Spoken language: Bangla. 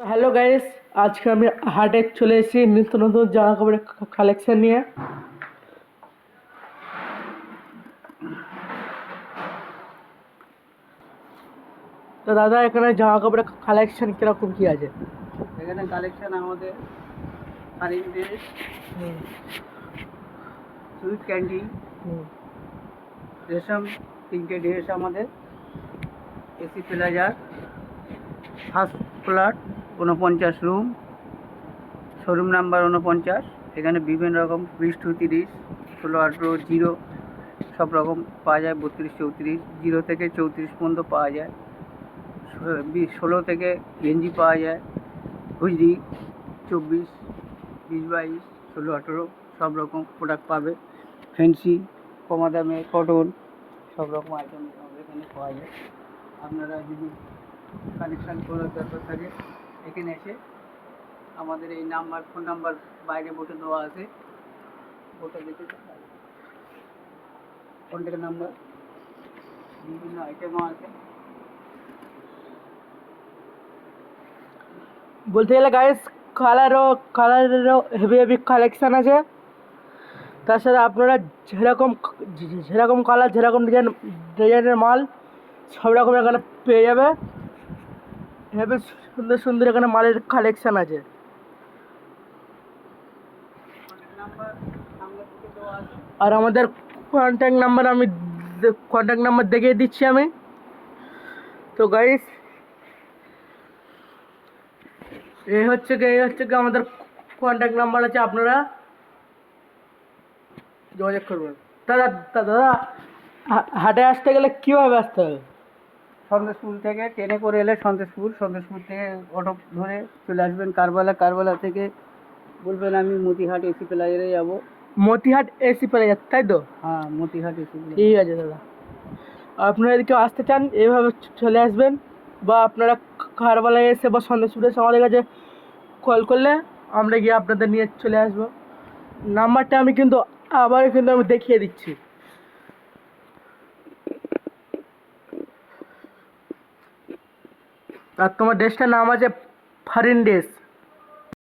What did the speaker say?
হ্যালো গাইস, আজকে আমি হাটে চলে এসেছি নিত্য নতুন জামা কাপড়ের কালেকশন নিয়ে। তো দাদা, এখানে জামা কাপড়ের কালেকশন কিরকম কি আছে? এখানে কালেকশন আমাদের হারিং ড্রেস, হুম, সুইট ক্যান্ডি, হুম, রেশম, তিনটে ড্রেস আমাদের, এসি প্লাজার, first flat, 49 room, showroom number 49। এখানে বিভিন্ন রকম 20-30, 16-18, 0 সব রকম পাওয়া যায়। 32-34, 0 থেকে 34 পর্যন্ত পাওয়া যায়। 16 থেকে গেঞ্জি পাওয়া যায়, হুজরি 24, 20-22, 16-18 সব রকম প্রোডাক্ট পাবে। ফ্যান্সি, কমা দামে, কটন সব রকম আইটেম আমাদের এখানে পাওয়া যায়। আপনারা যদি কালেকশান করার দরকার থাকে এখানে এসে আমাদের এই নাম্বার, ফোন নাম্বার বাইরে বোর্ডে দেওয়া আছে, বোর্ডে দেখে কন্ট্যাক্ট নাম্বার, বিভিন্ন আইটেমও আছে। বলতে গেলে গাইস, কালারেরও হেভি হেভি কালেকশন আছে। তার সাথে আপনারা যেরকম যেরকম কালার, যেরকম ডিজাইনের মাল সব রকম এখানে পেয়ে যাবে। হেভি সুন্দর সুন্দর এখানে মালের কালেকশন আছে। কন্ট্যাক্ট নাম্বার সামনে থেকে দেওয়া আছে। আর আমাদের কন্ট্যাক্ট নাম্বার দেখিয়ে দিচ্ছি আমি। তো গাইস, এই হচ্ছে কি আমাদের কন্ট্যাক্ট নাম্বার আছে, আপনারা যোগাযোগ করবেন। দাদা দাদা, হাটে আসতে গেলে কীভাবে আসতে হবে? সন্দেশপুর থেকে ট্রেনে করে এলে সন্দেশপুর থেকে অটো ধরে চলে আসবেন কারবালা। কারবালা থেকে বলবেন আমি মতিহাট এসি প্লাজারে যাব। মতিহাট এসি প্লাজা, তাই তো? হ্যাঁ, মতিহাট এসি প্লাজা। ঠিক আছে দাদা, আপনারা যদি কেউ আসতে চান এইভাবে চলে আসবেন, বা আপনারা কারবালায় এসে বা সন্দেশপুরে এসে আমাদের কাছে কল করলে আমরা গিয়ে আপনাদের নিয়ে চলে আসবো। নাম্বারটা আমি কিন্তু আমি দেখিয়ে দিচ্ছি। আর তোমার ড্রেসটার নাম আছে ফারিন ড্রেস।